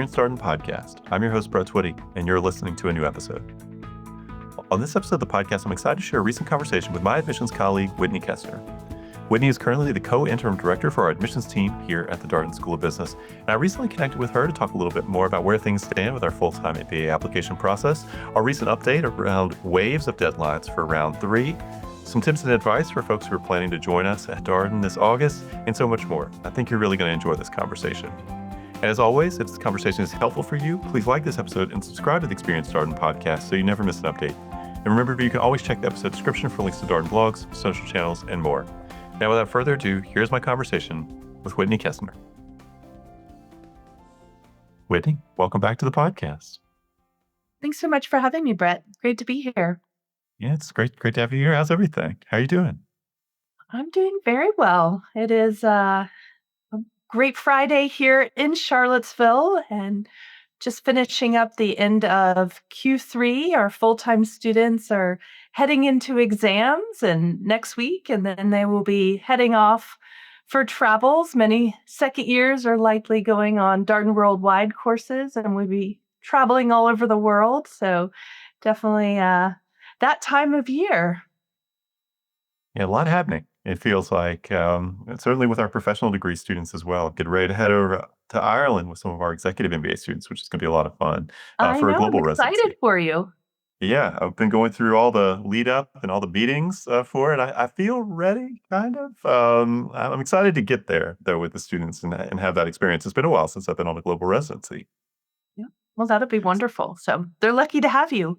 Experience Darden podcast. I'm your host, Brett Whitney, and you're listening to a new episode. On this episode of the podcast, I'm excited to share a recent conversation with my admissions colleague, Whitney Kestner. Whitney is currently the co-interim director for our admissions team here at the Darden School of Business, and I recently connected with her to talk a little bit more about where things stand with our full-time MBA application process, our recent update around waves of deadlines for round 3, some tips and advice for folks who are planning to join us at Darden this August, and so much more. I think you're really going to enjoy this conversation. And as always, if this conversation is helpful for you, please like this episode and subscribe to the Experience Darden podcast so you never miss an update. And remember, you can always check the episode description for links to Darden blogs, social channels, and more. Now, without further ado, here's my conversation with Whitney Kestner. Whitney, welcome back to the podcast. Thanks so much for having me, Brett. Great to be here. Yeah, it's great to have you here. How's everything? How are you doing? I'm doing very well. It is a great Friday here in Charlottesville and just finishing up the end of Q3. Our full-time students are heading into exams and next week, and then they will be heading off for travels. Many second years are likely going on Darden Worldwide courses, and we'll be traveling all over the world. So definitely that time of year. Yeah, a lot happening. It feels like, certainly with our professional degree students as well. Get ready to head over to Ireland with some of our executive MBA students, which is going to be a lot of fun I for a know, global I'm excited residency. for you. Yeah, I've been going through all the lead up and all the meetings for it. I feel ready, kind of. I'm excited to get there, though, with the students and have that experience. It's been a while since I've been on a global residency. Yeah. Well, that'll be wonderful. So they're lucky to have you.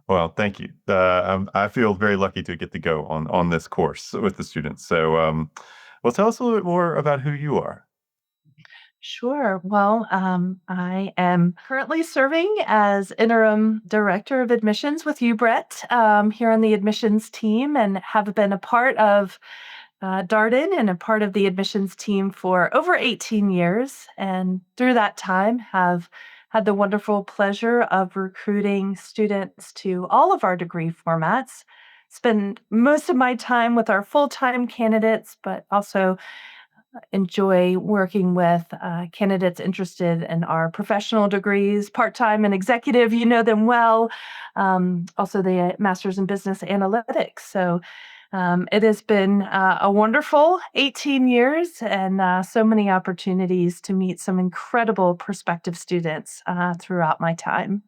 Well, thank you. I feel very lucky to get to go on this course with the students. So, well, tell us a little bit more about who you are. Sure. Well, I am currently serving as interim director of admissions with you, Brett, here on the admissions team, and have been a part of Darden and a part of the admissions team for over 18 years. And through that time, have had the wonderful pleasure of recruiting students to all of our degree formats. Spend most of my time with our full-time candidates, but also enjoy working with candidates interested in our professional degrees, part-time and executive. You know them well. Also the Master's in Business Analytics. So it has been a wonderful 18 years and so many opportunities to meet some incredible prospective students throughout my time.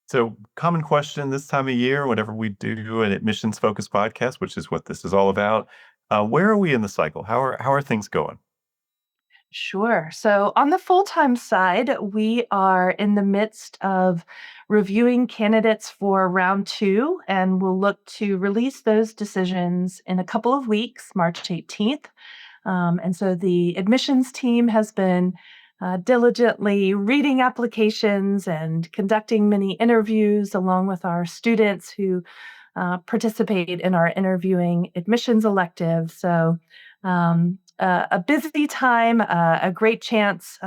So, common question this time of year, whenever we do an admissions-focused podcast, which is what this is all about, where are we in the cycle? How are things going? Sure. So on the full-time side, we are in the midst of reviewing candidates for round 2, and we'll look to release those decisions in a couple of weeks, March 18th. And so the admissions team has been diligently reading applications and conducting many interviews along with our students who participate in our interviewing admissions elective. So a busy time, a great chance,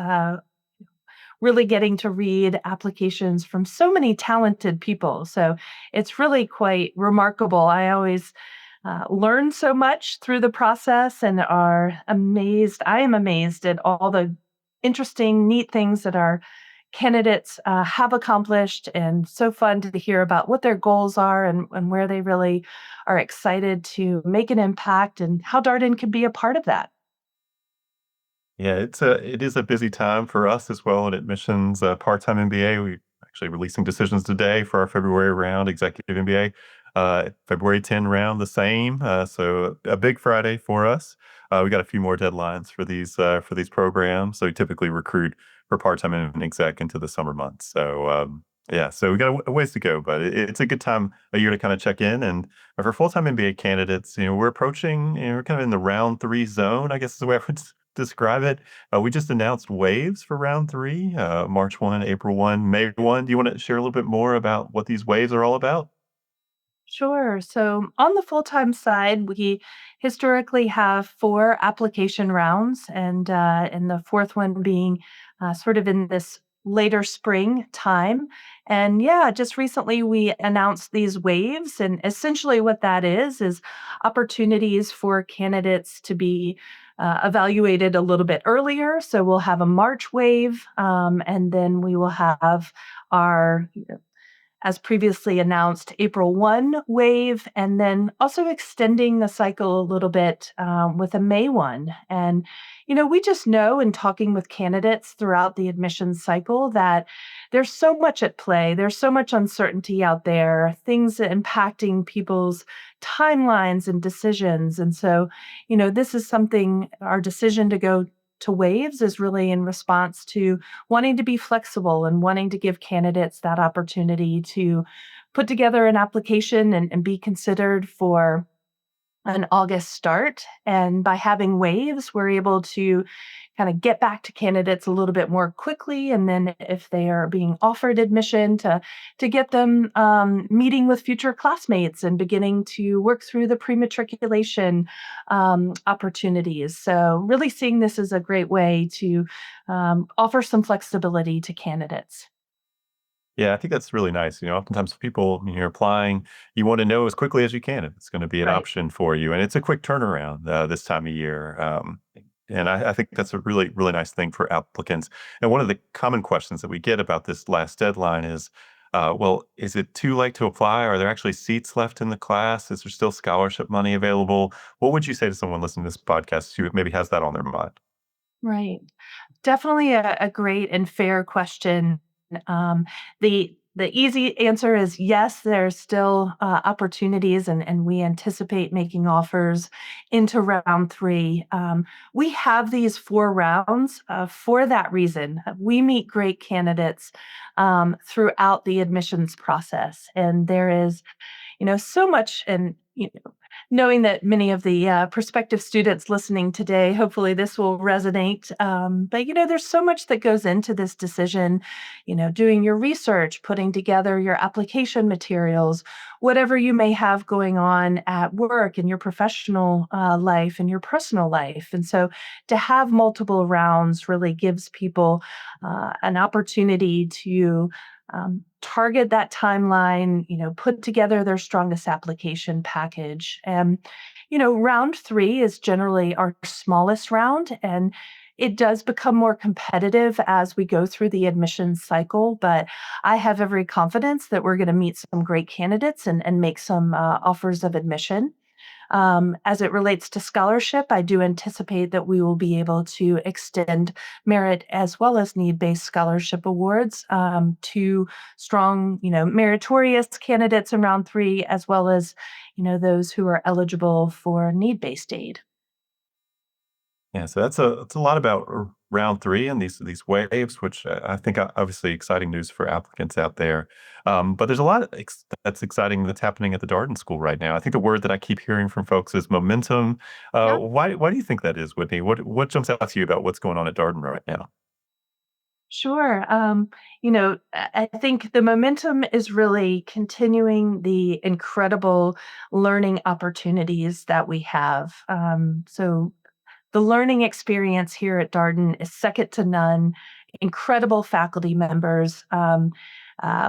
really getting to read applications from so many talented people. So it's really quite remarkable. I always learn so much through the process and are amazed. I am amazed at all the interesting, neat things that our candidates have accomplished, and so fun to hear about what their goals are and where they really are excited to make an impact and how Darden can be a part of that. Yeah, it is a busy time for us as well in admissions, part-time MBA. We actually releasing decisions today for our February round, executive MBA. February 10 round, the same. So a big Friday for us. We got a few more deadlines for these programs. So we typically recruit for part-time and exec into the summer months. So yeah, so we got a ways to go, but it's a good time a year to kind of check in. And for full-time MBA candidates, we're approaching, we're kind of in the round 3 zone, I guess is the way I would describe it. We just announced waves for round 3, March 1, April 1, May 1. Do you want to share a little bit more about what these waves are all about? Sure. So on the full-time side, we historically have 4 application rounds, and the fourth one being sort of in this later spring time. And yeah, just recently we announced these waves, and essentially what that is opportunities for candidates to be evaluated a little bit earlier. So we'll have a March wave, and then we will have our, as previously announced, April 1 wave, and then also extending the cycle a little bit with a May 1. And, we just know in talking with candidates throughout the admissions cycle that there's so much at play. There's so much uncertainty out there, things impacting people's timelines and decisions. And so, this is something, our decision to go to waves is really in response to wanting to be flexible and wanting to give candidates that opportunity to put together an application and be considered for an August start. And by having waves, we're able to kind of get back to candidates a little bit more quickly. And then if they are being offered admission, to get them meeting with future classmates and beginning to work through the pre-matriculation opportunities. So really seeing this as a great way to offer some flexibility to candidates. Yeah, I think that's really nice. Oftentimes people, when you're applying, you want to know as quickly as you can if it's going to be an Right. option for you. And it's a quick turnaround this time of year. And I think that's a really, really nice thing for applicants. And one of the common questions that we get about this last deadline is, well, is it too late to apply? Are there actually seats left in the class? Is there still scholarship money available? What would you say to someone listening to this podcast who maybe has that on their mind? Right. Definitely a great and fair question. Um, the easy answer is yes, there's still opportunities, and we anticipate making offers into round three. We have these 4 rounds for that reason. We meet great candidates throughout the admissions process, and there is so much. And knowing that many of the prospective students listening today, hopefully this will resonate. But there's so much that goes into this decision. Doing your research, putting together your application materials, whatever you may have going on at work, in your professional life and your personal life. And so to have multiple rounds really gives people an opportunity to target that timeline, put together their strongest application package. And, round three is generally our smallest round, and it does become more competitive as we go through the admissions cycle. But I have every confidence that we're going to meet some great candidates and make some offers of admission. As it relates to scholarship, I do anticipate that we will be able to extend merit as well as need-based scholarship awards to strong, meritorious candidates in round three, as well as, those who are eligible for need-based aid. Yeah, so that's a lot about round three and these waves, which I think obviously exciting news for applicants out there. But there's a lot that's exciting that's happening at the Darden School right now. I think the word that I keep hearing from folks is momentum. Yeah. Why do you think that is, Whitney? What jumps out to you about what's going on at Darden right now? Sure. I think the momentum is really continuing the incredible learning opportunities that we have. So the learning experience here at Darden is second to none. Incredible faculty members.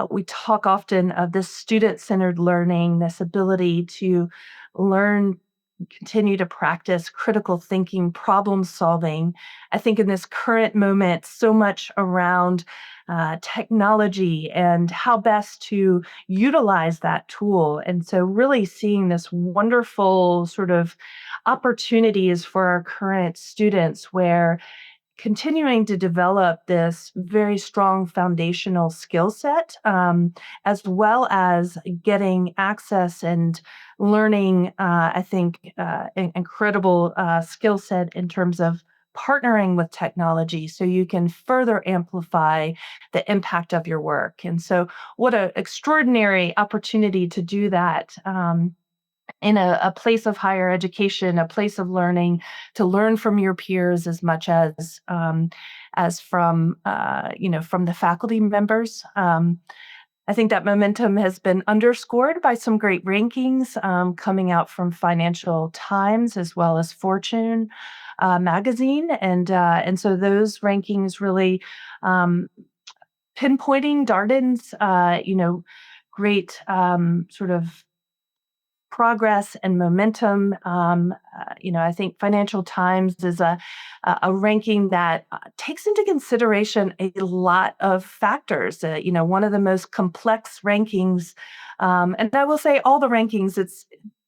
We talk often of this student centered learning, this ability to learn, continue to practice critical thinking, problem solving. I think in this current moment, so much around technology and how best to utilize that tool. And so, really seeing this wonderful sort of opportunities for our current students where continuing to develop this very strong foundational skill set, as well as getting access and learning, I think, incredible skill set in terms of partnering with technology so you can further amplify the impact of your work. And so, what an extraordinary opportunity to do that. In a place of higher education, a place of learning, to learn from your peers as much as from from the faculty members. I think that momentum has been underscored by some great rankings coming out from Financial Times as well as Fortune magazine, and so those rankings really um, pinpointing Darden's great sort of progress and momentum. I think Financial Times is a ranking that takes into consideration a lot of factors. One of the most complex rankings, and I will say all the rankings,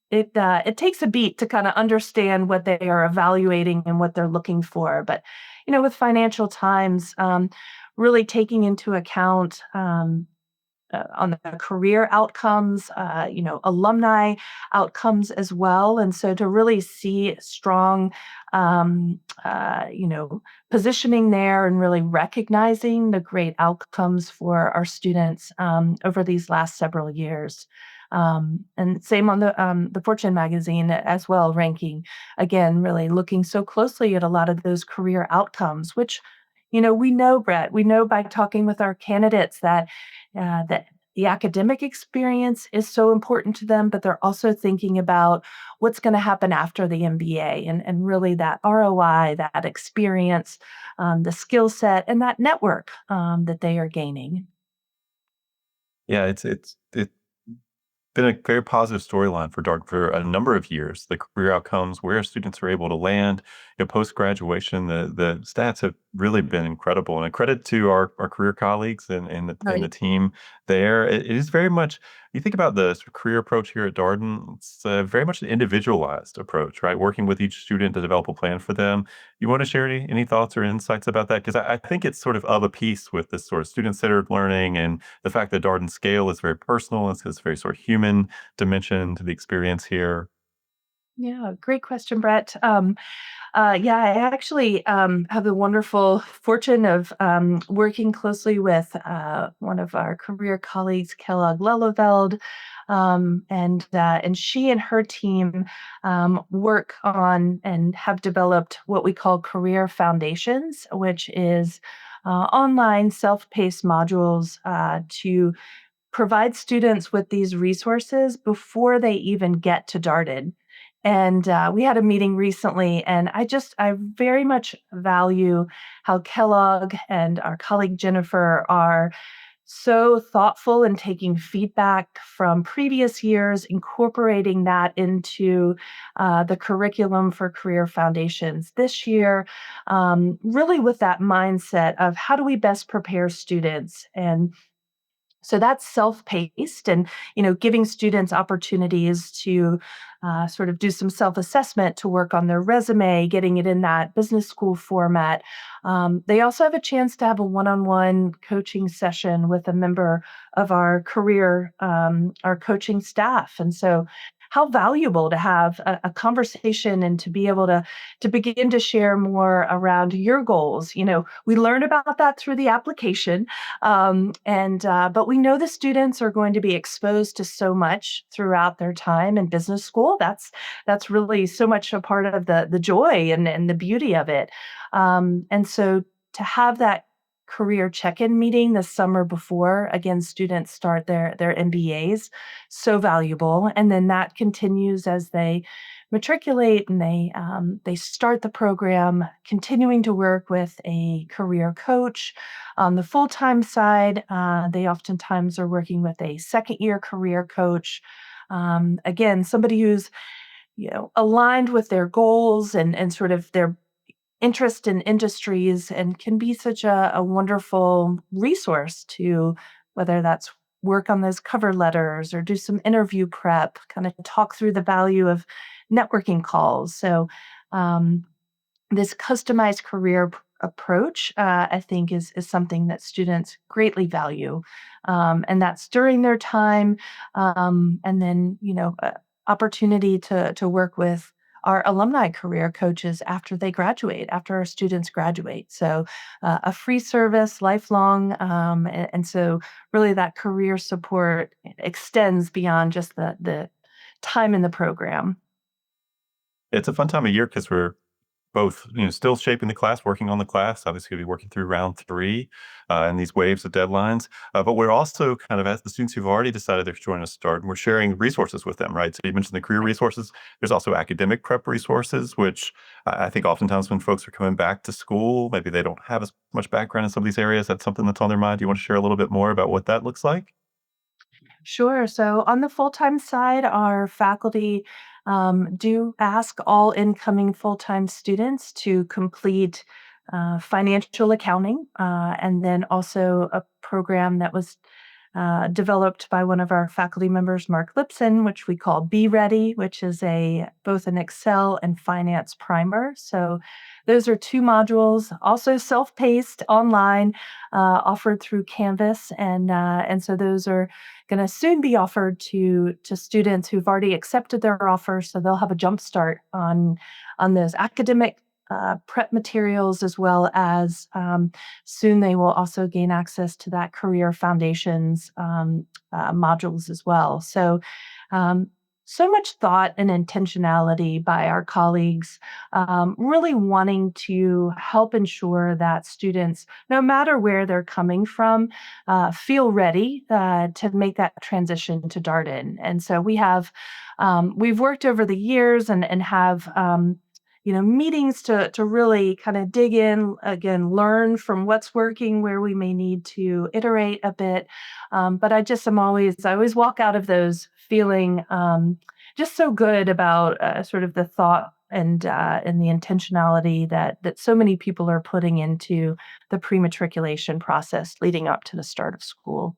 it takes a beat to kind of understand what they are evaluating and what they're looking for. But with Financial Times, really taking into account on the career outcomes, alumni outcomes as well. And so to really see strong, um, uh, you know, positioning there and really recognizing the great outcomes for our students over these last several years. And same on the Fortune magazine as well, ranking again, really looking so closely at a lot of those career outcomes, which we know, Brett, we know by talking with our candidates that the academic experience is so important to them, but they're also thinking about what's going to happen after the MBA and really that ROI, that experience, the skill set, and that network that they are gaining. Yeah, it's been a very positive storyline for Darden for a number of years. The career outcomes, where students are able to land, post graduation, the stats have really been incredible. And a credit to our career colleagues and the Right. team there. It is very much. You think about the sort of career approach here at Darden. It's very much an individualized approach, right? Working with each student to develop a plan for them. You want to share any thoughts or insights about that? Because I think it's sort of a piece with this sort of student centered learning and the fact that Darden scale is very personal. It's very sort of human dimension to the experience here. Yeah, great question, Brett. Yeah, I actually have the wonderful fortune of working closely with one of our career colleagues, Kellogg Leleveld, and she and her team work on and have developed what we call Career Foundations, which is online self-paced modules to provide students with these resources before they even get to Darden. And we had a meeting recently, and I very much value how Kellogg and our colleague Jennifer are so thoughtful in taking feedback from previous years, incorporating that into the curriculum for Career Foundations this year, really with that mindset of how do we best prepare students. And so that's self-paced and, giving students opportunities to sort of do some self-assessment to work on their resume, getting it in that business school format. They also have a chance to have a one-on-one coaching session with a member of our coaching staff. And so how valuable to have a conversation and to be able to begin to share more around your goals. We learn about that through the application, but we know the students are going to be exposed to so much throughout their time in business school. That's really so much a part of the joy and the beauty of it. And so to have that career check-in meeting the summer before, again, students start their MBAs, so valuable. And then that continues as they matriculate and they start the program, continuing to work with a career coach. On the full-time side, they oftentimes are working with a second-year career coach. Again, somebody who's aligned with their goals and sort of their interest in industries and can be such a wonderful resource to whether that's work on those cover letters or do some interview prep, kind of talk through the value of networking calls. So this customized approach, I think, is something that students greatly value, and that's during their time, and then opportunity to work with our alumni career coaches after they graduate, after our students graduate. So a free service, lifelong, and so really that career support extends beyond just the time in the program. It's a fun time of year because we're both, still shaping the class, working on the class. Obviously, we'll be working through round three and these waves of deadlines. But we're also kind of, as the students who've already decided they're joining us start, and we're sharing resources with them, right? So you mentioned the career resources. There's also academic prep resources, which I think oftentimes when folks are coming back to school, maybe they don't have as much background in some of these areas. That's something that's on their mind. Do you want to share a little bit more about what that looks like? Sure. So on the full-time side, our faculty do ask all incoming full-time students to complete financial accounting, and then also a program that was developed by one of our faculty members, Mark Lipson, which we call Be Ready, which is a both an Excel and finance primer. So those are two modules, also self-paced online, offered through Canvas, and so those are going to soon be offered to students who've already accepted their offer, so they'll have a jump start on those academic prep materials, as well as soon they will also gain access to that career foundations modules as well. Um, so much thought and intentionality by our colleagues, really wanting to help ensure that students, no matter where they're coming from, feel ready to make that transition to Darden. And so we've worked over the years and have meetings to really kind of dig in again, learn from what's working, where we may need to iterate a bit. But I always walk out of those feeling just so good about sort of the thought and the intentionality that so many people are putting into the pre-matriculation process leading up to the start of school.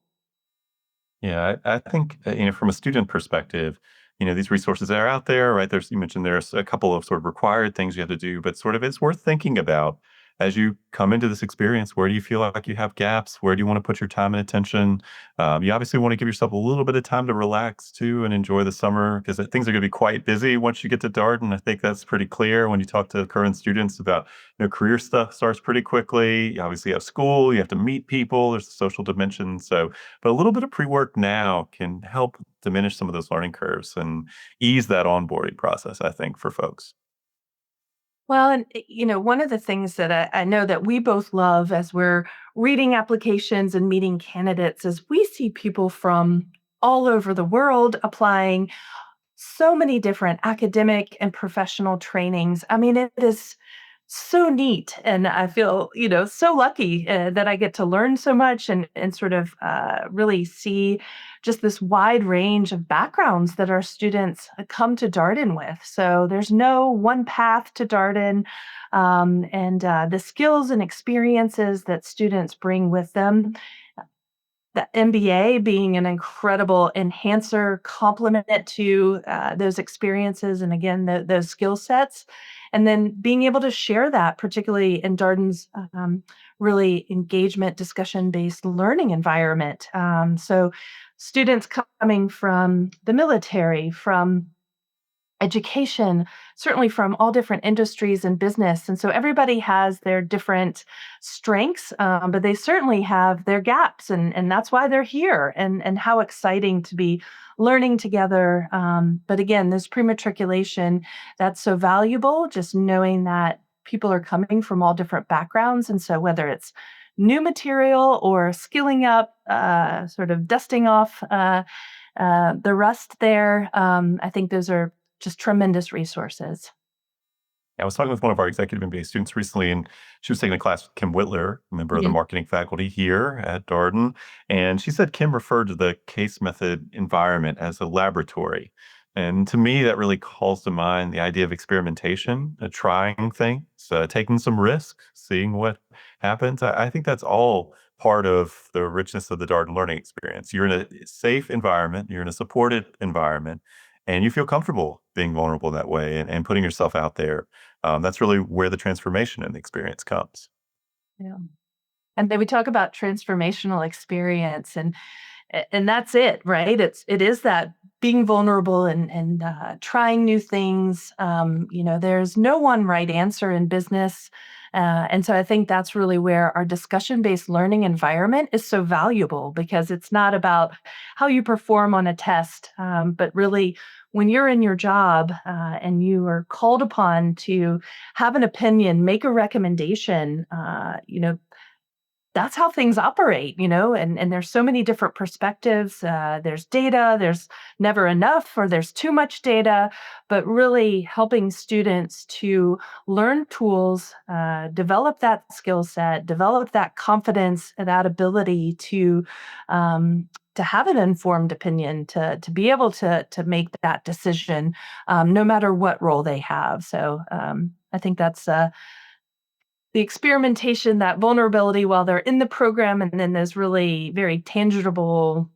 Yeah, I think, from a student perspective, these resources that are out there, right? You mentioned there's a couple of sort of required things you have to do, but sort of it's worth thinking about as you come into this experience. Where do you feel like you have gaps? Where do you want to put your time and attention? You obviously want to give yourself a little bit of time to relax too and enjoy the summer, because things are going to be quite busy once you get to Darden. I think that's pretty clear when you talk to current students about, career stuff starts pretty quickly. You obviously have school, you have to meet people, there's a social dimension. So but a little bit of pre-work now can help diminish some of those learning curves and ease that onboarding process, I think, for folks. Well, and one of the things that I know that we both love as we're reading applications and meeting candidates is we see people from all over the world applying so many different academic and professional trainings. I mean, it is so neat. And I feel, so lucky that I get to learn so much and sort of really see just this wide range of backgrounds that our students come to Darden with. So there's no one path to Darden. And the skills and experiences that students bring with them, the MBA being an incredible enhancer, complement to those experiences and again, those skill sets. And then being able to share that, particularly in Darden's really engagement, discussion based learning environment. So, students coming from the military, from education, certainly from all different industries and business. And so everybody has their different strengths, but they certainly have their gaps, and that's why they're here. And how exciting to be learning together. But again, this pre-matriculation, that's so valuable, just knowing that people are coming from all different backgrounds. And so whether it's new material or skilling up, sort of dusting off the rust there, I think those are just tremendous resources. I was talking with one of our executive MBA students recently, and she was taking a class with Kim Whitler, a member of the Mhm. marketing faculty here at Darden. And she said Kim referred to the case method environment as a laboratory. And to me, that really calls to mind the idea of experimentation, trying things, taking some risk, seeing what happens. I think that's all part of the richness of the Darden learning experience. You're in a safe environment, you're in a supported environment, and you feel comfortable being vulnerable that way and putting yourself out there. That's really where the transformation in the experience comes. Yeah. And then we talk about transformational experience, and that's it, right? It is that being vulnerable and trying new things. There's no one right answer in business, and so I think that's really where our discussion-based learning environment is so valuable, because it's not about how you perform on a test, but really when you're in your job and you are called upon to have an opinion, make a recommendation. that's how things operate, and there's so many different perspectives. There's data, there's never enough, or there's too much data, but really helping students to learn tools, develop that skill set, develop that confidence, and that ability to have an informed opinion, to be able to make that decision, no matter what role they have. So I think that's the experimentation, that vulnerability while they're in the program, and then those really very tangible,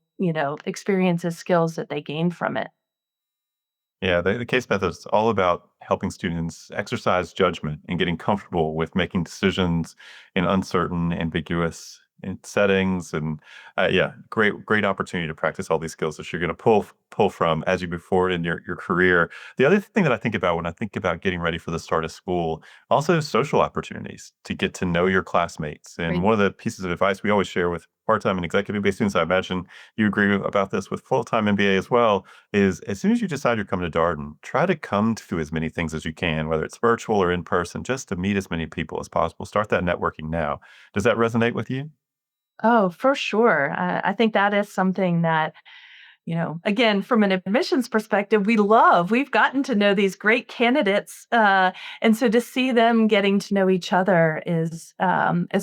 experiences, skills that they gain from it. Yeah, the case method is all about helping students exercise judgment and getting comfortable with making decisions in uncertain, ambiguous settings. And yeah, great opportunity to practice all these skills that you're going to pull from as you move forward in your career. The other thing that I think about when I think about getting ready for the start of school, also social opportunities to get to know your classmates. And Right. one of the pieces of advice we always share with part-time and executive-based students, I imagine you agree about this with full-time MBA as well, is as soon as you decide you're coming to Darden, try to come to as many things as you can, whether it's virtual or in person, just to meet as many people as possible. Start that networking now. Does that resonate with you? Oh, for sure. I think that is something that, again, from an admissions perspective, we've gotten to know these great candidates. And so to see them getting to know each other is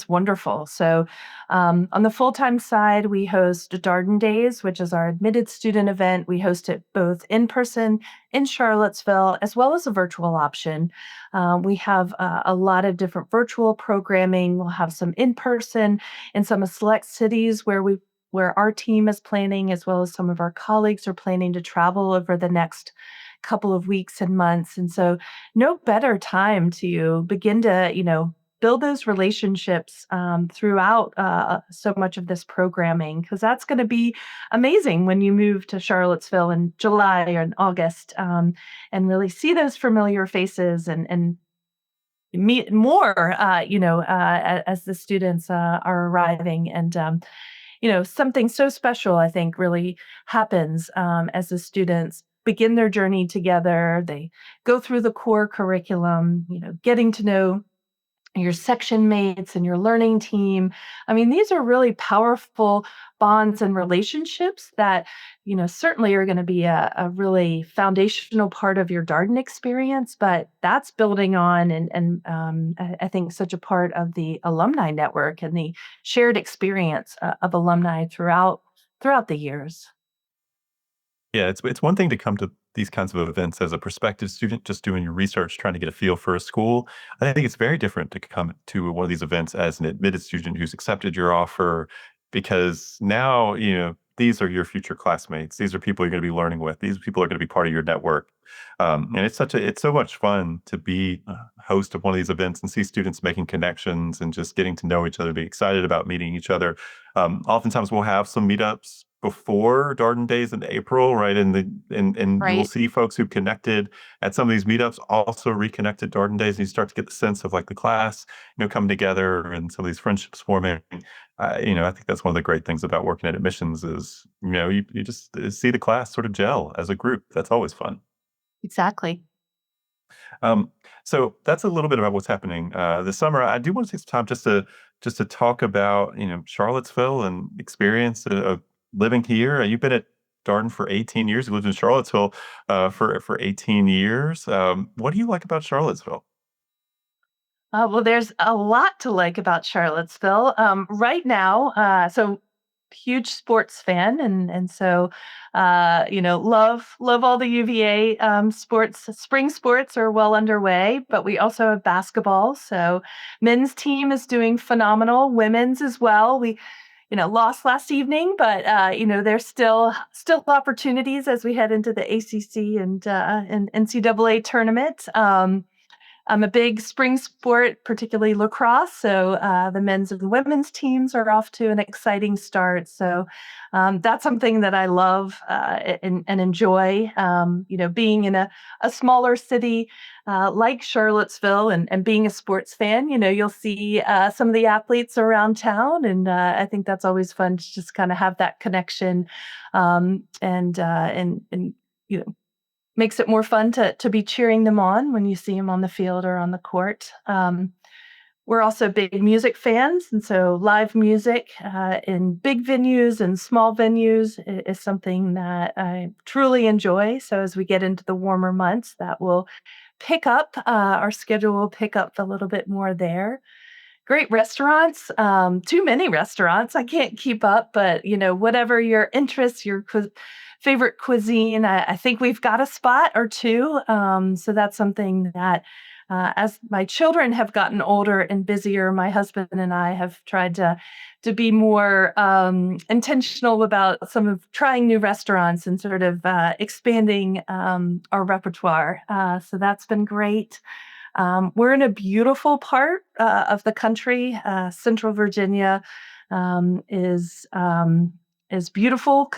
wonderful. So on the full-time side, we host Darden Days, which is our admitted student event. We host it both in person in Charlottesville, as well as a virtual option. We have a lot of different virtual programming. We'll have some in person in some select cities where our team is planning, as well as some of our colleagues are planning to travel over the next couple of weeks and months. And so, no better time to begin to, build those relationships throughout so much of this programming, because that's going to be amazing when you move to Charlottesville in July or in August, and really see those familiar faces and meet more, as the students are arriving. And something so special, I think, really happens as the students begin their journey together. They go through the core curriculum, getting to know your section mates and your learning team. I mean, these are really powerful bonds and relationships that, certainly are going to be a really foundational part of your Darden experience, but that's building on and I think such a part of the alumni network and the shared experience of alumni throughout the years. Yeah, it's one thing to come to these kinds of events as a prospective student, just doing your research, trying to get a feel for a school. I think it's very different to come to one of these events as an admitted student who's accepted your offer, because now, these are your future classmates. These are people you're going to be learning with. These people are going to be part of your network. And it's so much fun to be a host of one of these events and see students making connections and just getting to know each other, be excited about meeting each other. Oftentimes we'll have some meetups before Darden Days in April, right? And you will Right. see folks who connected at some of these meetups also reconnect at Darden Days, and you start to get the sense of like the class, coming together and some of these friendships forming. I think that's one of the great things about working at admissions is, you just see the class sort of gel as a group. That's always fun. Exactly. Um, so that's a little bit about what's happening this summer. I do want to take some time just to talk about Charlottesville and experience of living here. You've been at Darden for 18 years. You lived in Charlottesville for 18 years. What do you like about Charlottesville? Well, there's a lot to like about Charlottesville. Right now, so huge sports fan, and so love all the UVA sports. Spring sports are well underway, but we also have basketball. So men's team is doing phenomenal. Women's as well. We lost last evening, but there's still opportunities as we head into the ACC and NCAA tournament. I'm a big spring sport, particularly lacrosse. So the men's and women's teams are off to an exciting start. So that's something that I love and enjoy. Being in a smaller city like Charlottesville and being a sports fan, you'll see some of the athletes around town. And I think that's always fun to just kind of have that connection and you know, makes it more fun to be cheering them on when you see them on the field or on the court. We're also big music fans, and so live music in big venues and small venues is something that I truly enjoy. So as we get into the warmer months, that will pick up. Our schedule will pick up a little bit more there. Great restaurants, too many restaurants, I can't keep up, but, whatever your interests, your favorite cuisine, I think we've got a spot or 2, so that's something that, as my children have gotten older and busier, my husband and I have tried to be more, intentional about some of trying new restaurants and sort of, expanding, our repertoire, so that's been great. We're in a beautiful part of the country. Central Virginia um, is um, is beautiful.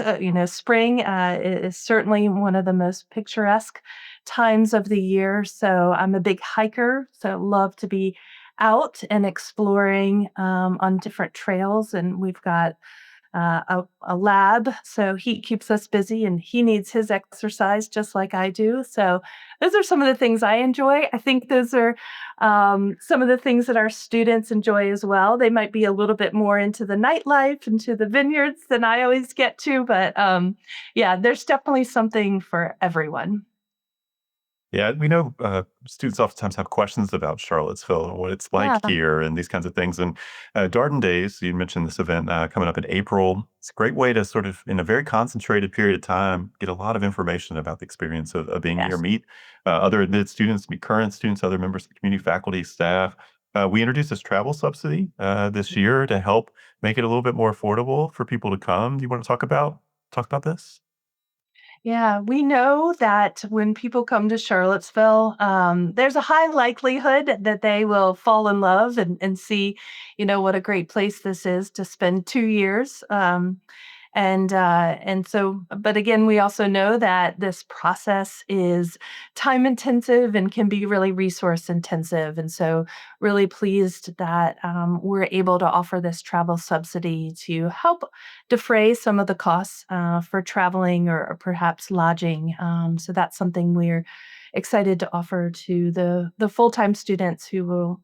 Spring is certainly one of the most picturesque times of the year. So I'm a big hiker, so love to be out and exploring on different trails. And we've got a lab. So he keeps us busy and he needs his exercise just like I do. So those are some of the things I enjoy. I think those are some of the things that our students enjoy as well. They might be a little bit more into the nightlife, into the vineyards than I always get to. But yeah, there's definitely something for everyone. Yeah, we know students oftentimes have questions about Charlottesville and what it's like Yeah. here and these kinds of things. And Darden Days, you mentioned this event coming up in April. It's a great way to sort of, in a very concentrated period of time, get a lot of information about the experience of being here, Yes. meet other admitted students, meet current students, other members of the community, faculty, staff. We introduced this travel subsidy this year to help make it a little bit more affordable for people to come. Do you want to talk about this? Yeah, we know that when people come to Charlottesville, there's a high likelihood that they will fall in love and see, what a great place this is to spend 2 years. And so, but again, we also know that this process is time intensive and can be really resource intensive. And so, really pleased that we're able to offer this travel subsidy to help defray some of the costs for traveling or perhaps lodging. So that's something we're excited to offer to the full time students who will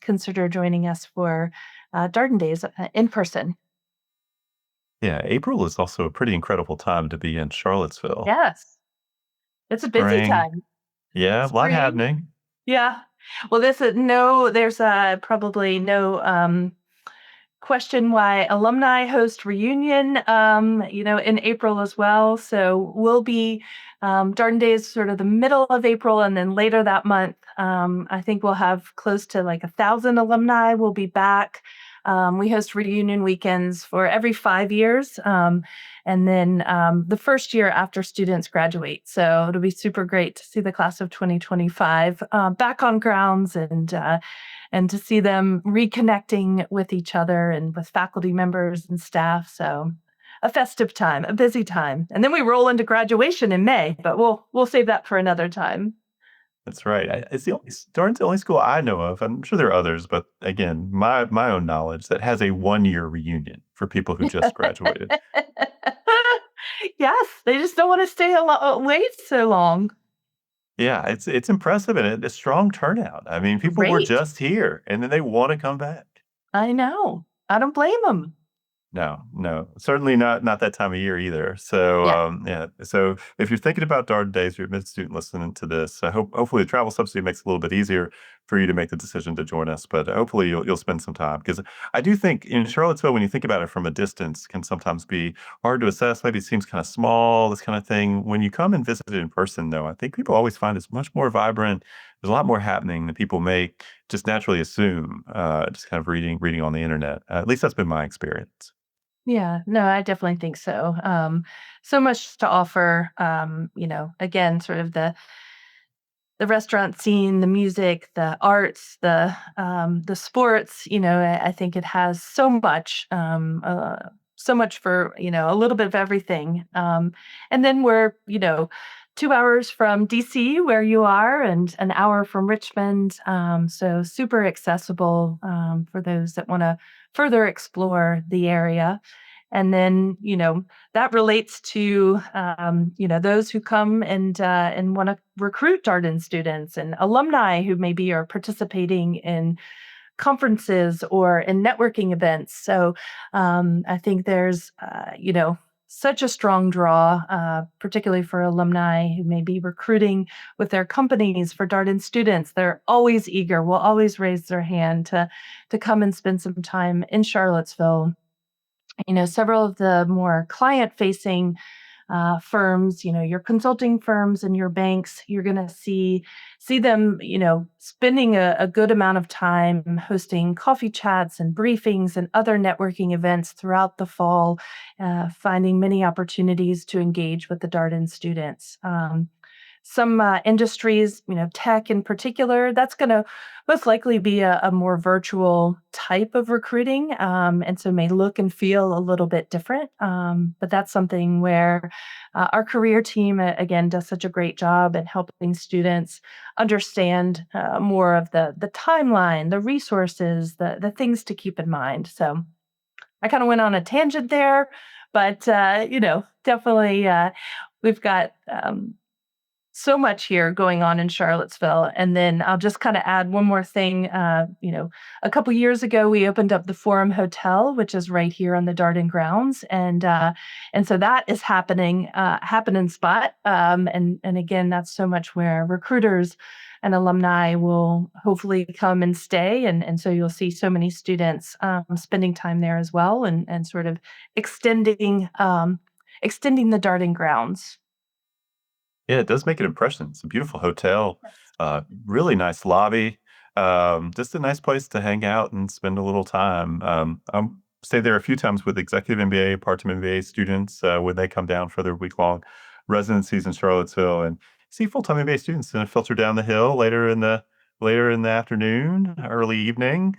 consider joining us for Darden Days in person. Yeah, April is also a pretty incredible time to be in Charlottesville. Yes, it's a busy Spring. time. Yeah, a lot Spring, happening. yeah. Well, there's probably no question why alumni host reunion, in April as well. So we'll be Darden Days sort of the middle of April, and then later that month, I think we'll have close to like 1,000 alumni. Will be back. We host reunion weekends for every 5 years, and then the first year after students graduate. So it'll be super great to see the class of 2025 back on grounds and to see them reconnecting with each other and with faculty members and staff. So a festive time, a busy time. And then we roll into graduation in May, but we'll save that for another time. That's right. It's Darden's the only school I know of. I'm sure there are others, but again, my own knowledge that has a 1 year reunion for people who just graduated. Yes, they just don't want to wait so long. Yeah, it's impressive and a strong turnout. I mean, people were Great. just here and then they want to come back. I know. I don't blame them. No, no, certainly not that time of year either. So, Yeah. yeah. So, if you're thinking about Darden Days, you're a mid student listening to this. I hopefully the travel subsidy makes it a little bit easier for you to make the decision to join us. But hopefully you'll spend some time because I do think in Charlottesville, when you think about it from a distance, can sometimes be hard to assess. Maybe it seems kind of small, this kind of thing. When you come and visit it in person, though, I think people always find it's much more vibrant. There's a lot more happening than people may just naturally assume. Just kind of reading on the internet. At least that's been my experience. Yeah, no, I definitely think so. So much to offer. Again, sort of the restaurant scene, the music, the arts, the sports. I think it has so much for a little bit of everything. And then we're 2 hours from DC, where you are, and an hour from Richmond. So super accessible for those that want to further explore the area. And then, that relates to, those who come and want to recruit Darden students and alumni who maybe are participating in conferences or in networking events. So I think there's, such a strong draw, particularly for alumni who may be recruiting with their companies for Darden students. They're always eager, will always raise their hand to come and spend some time in Charlottesville. Several of the more client-facing firms, your consulting firms and your banks, you're going to see them, spending a good amount of time hosting coffee chats and briefings and other networking events throughout the fall, finding many opportunities to engage with the Darden students. Some industries, tech in particular, that's going to most likely be a more virtual type of recruiting. And so may look and feel a little bit different. But that's something where our career team, again, does such a great job in helping students understand more of the timeline, the resources, the things to keep in mind. So I kind of went on a tangent there, but, definitely we've got so much here going on in Charlottesville. And then I'll just kind of add one more thing. A couple years ago, we opened up the Forum Hotel, which is right here on the Darden grounds, and so that is happening spot. And again, that's so much where recruiters and alumni will hopefully come and stay, and so you'll see so many students spending time there as well, and sort of extending the Darden grounds. Yeah, it does make an impression. It's a beautiful hotel, really nice lobby, just a nice place to hang out and spend a little time. Stayed there a few times with executive MBA, part-time MBA students when they come down for their week-long residencies in Charlottesville, and see full-time MBA students filter down the hill later in the afternoon, early evening,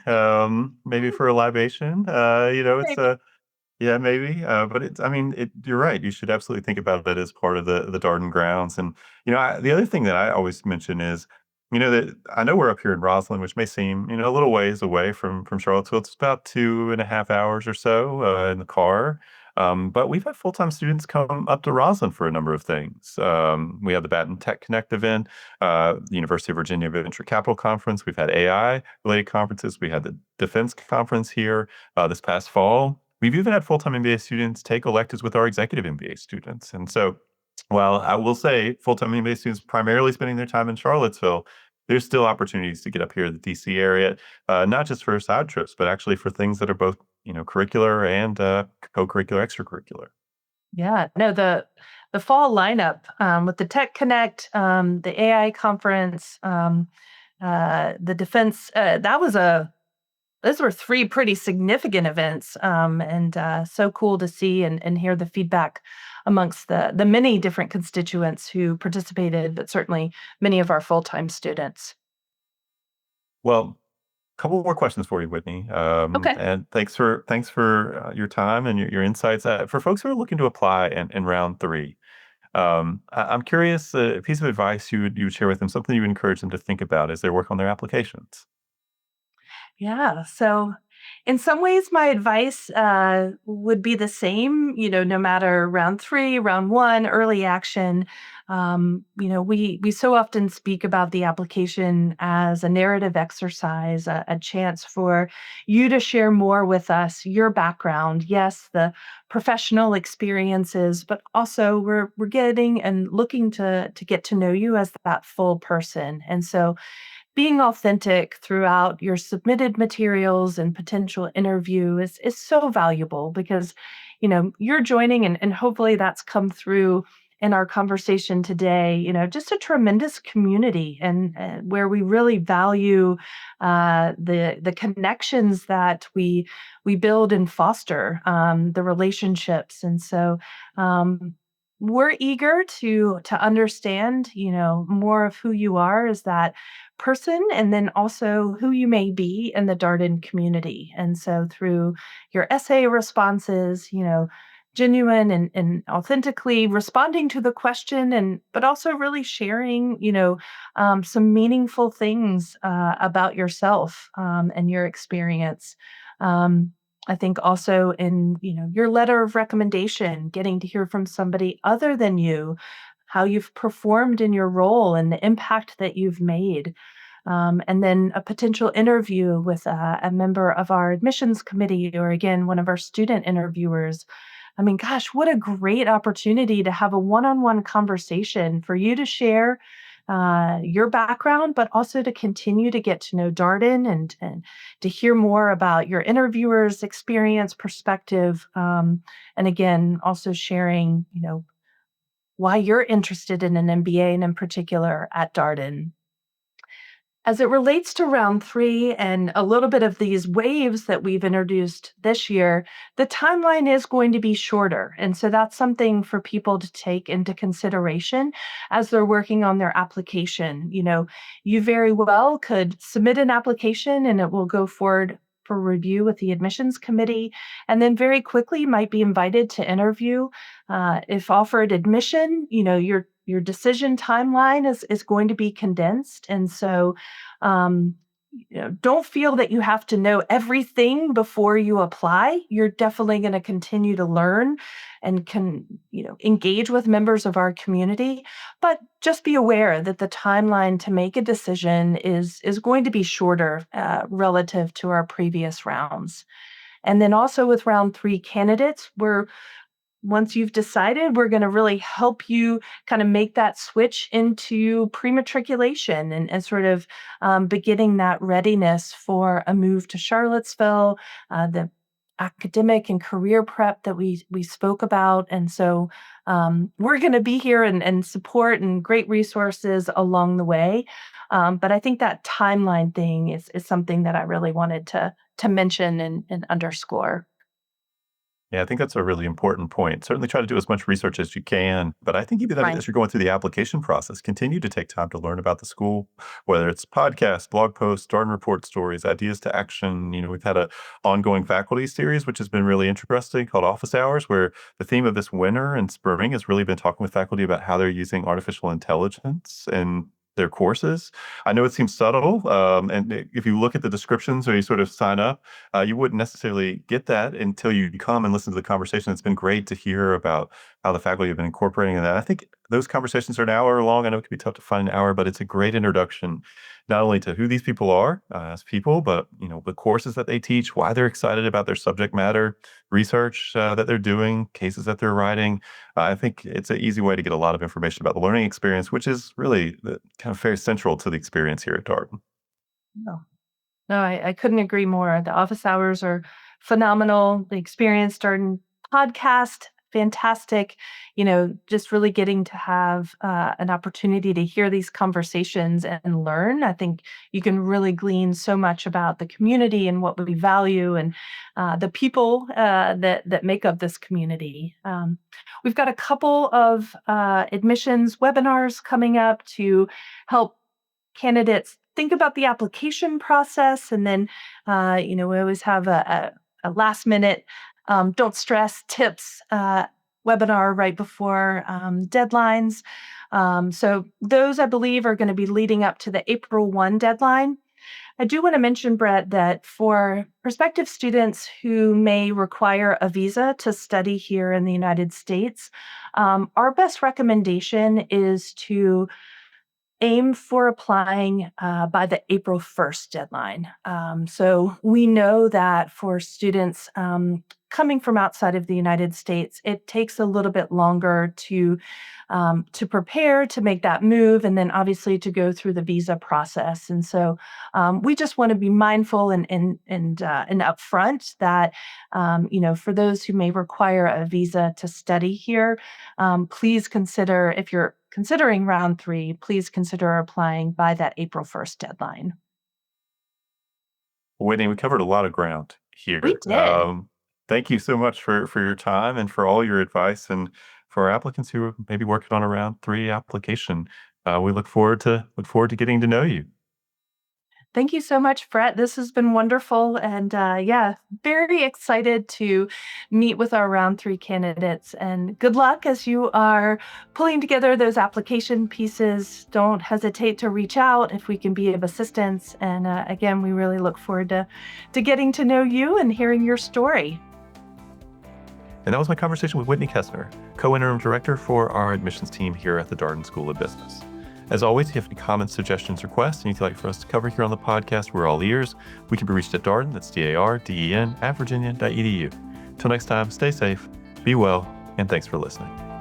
maybe for a libation. It's a yeah, maybe, but you're right. You should absolutely think about it as part of the Darden grounds. And the other thing that I always mention is, that I know we're up here in Roslyn, which may seem a little ways away from Charlottesville. It's about 2.5 hours or so in the car. But we've had full-time students come up to Roslyn for a number of things. We had the Baton Tech Connect event, the University of Virginia Venture Capital Conference. We've had AI related conferences. We had the Defense Conference here this past fall. We've even had full-time MBA students take electives with our executive MBA students. And so, while I will say full-time MBA students primarily spending their time in Charlottesville, there's still opportunities to get up here to the DC area, not just for side trips, but actually for things that are both, curricular and co-curricular, extracurricular. Yeah, no, the fall lineup with the Tech Connect, the AI conference, the defense. Those were three pretty significant events, and so cool to see and hear the feedback amongst the many different constituents who participated, but certainly many of our full time students. Well, a couple more questions for you, Whitney. Okay. And thanks for your time and your insights. For folks who are looking to apply in round three, I'm curious, a piece of advice you would share with them, something you would encourage them to think about as they work on their applications. Yeah. So, in some ways, my advice would be the same, no matter round three, round one, early action. We so often speak about the application as a narrative exercise, a chance for you to share more with us, your background. Yes, the professional experiences, but also we're getting and looking to get to know you as that full person. And so being authentic throughout your submitted materials and potential interview is so valuable because you're joining, and hopefully that's come through in our conversation today, just a tremendous community, and where we really value the connections that we build and foster, the relationships. And so we're eager to understand more of who you are as that person, and then also who you may be in the Darden community. And so through your essay responses, genuine and authentically responding to the question, and but also really sharing, some meaningful things about yourself and your experience. I think also in your letter of recommendation, getting to hear from somebody other than you how you've performed in your role and the impact that you've made. and then a potential interview with a member of our admissions committee or, again, one of our student interviewers. I mean, gosh, what a great opportunity to have a one-on-one conversation for you to share your background, but also to continue to get to know Darden and to hear more about your interviewer's experience, perspective, and again, also sharing, why you're interested in an MBA and in particular at Darden. As it relates to round 3 and a little bit of these waves that we've introduced this year, the timeline is going to be shorter, and so that's something for people to take into consideration as they're working on their application. You very well could submit an application, and it will go forward for review with the admissions committee, and then very quickly might be invited to interview. If offered admission, your decision timeline is going to be condensed, and so um, don't feel that you have to know everything before you apply. You're definitely going to continue to learn and can, engage with members of our community, but just be aware that the timeline to make a decision is going to be shorter relative to our previous rounds. And then also with round 3 candidates, once you've decided, we're going to really help you kind of make that switch into pre-matriculation and sort of beginning that readiness for a move to Charlottesville, the academic and career prep that we spoke about. And so we're going to be here and support and great resources along the way. But I think that timeline thing is something that I really wanted to mention and underscore. Yeah, I think that's a really important point. Certainly try to do as much research as you can, but I think even that Right. as you're going through the application process, continue to take time to learn about the school, whether it's podcasts, blog posts, Darden Report stories, ideas to action. We've had a ongoing faculty series, which has been really interesting called Office Hours, where the theme of this winter and spring has really been talking with faculty about how they're using artificial intelligence in their courses. I know it seems subtle, and if you look at the descriptions or you sort of sign up, you wouldn't necessarily get that until you come and listen to the conversation. It's been great to hear about how the faculty have been incorporating that. I think those conversations are an hour long. I know it can be tough to find an hour, but it's a great introduction, not only to who these people are as people, but the courses that they teach, why they're excited about their subject matter, research that they're doing, cases that they're writing. I think it's an easy way to get a lot of information about the learning experience, which is really kind of very central to the experience here at Darden. No. No, I couldn't agree more. The office hours are phenomenal. The experience starting podcast, fantastic. Just really getting to have an opportunity to hear these conversations and learn. I think you can really glean so much about the community and what we value and the people that make up this community. We've got a couple of admissions webinars coming up to help candidates think about the application process. And then, we always have a last minute, don't stress tips webinar right before deadlines. So those, I believe, are going to be leading up to the April 1 deadline. I do want to mention, Brett, that for prospective students who may require a visa to study here in the United States, our best recommendation is to aim for applying by the April 1st deadline. So we know that for students coming from outside of the United States, it takes a little bit longer to prepare to make that move, and then obviously to go through the visa process. And so we just want to be mindful and upfront that for those who may require a visa to study here, please consider, if you're considering round 3, please consider applying by that April 1st deadline. Whitney, we covered a lot of ground We here. did. Thank you so much for your time and for all your advice. And for our applicants who are maybe working on a round 3 application, we look forward to getting to know you. Thank you so much, Brett. This has been wonderful. And yeah, very excited to meet with our round 3 candidates. And good luck as you are pulling together those application pieces. Don't hesitate to reach out if we can be of assistance. And again, we really look forward to getting to know you and hearing your story. And that was my conversation with Whitney Kestner, co-interim director for our admissions team here at the Darden School of Business. As always, if you have any comments, suggestions, requests, anything you'd like for us to cover here on the podcast, we're all ears. We can be reached at Darden, that's Darden, @virginia.edu. Till next time, stay safe, be well, and thanks for listening.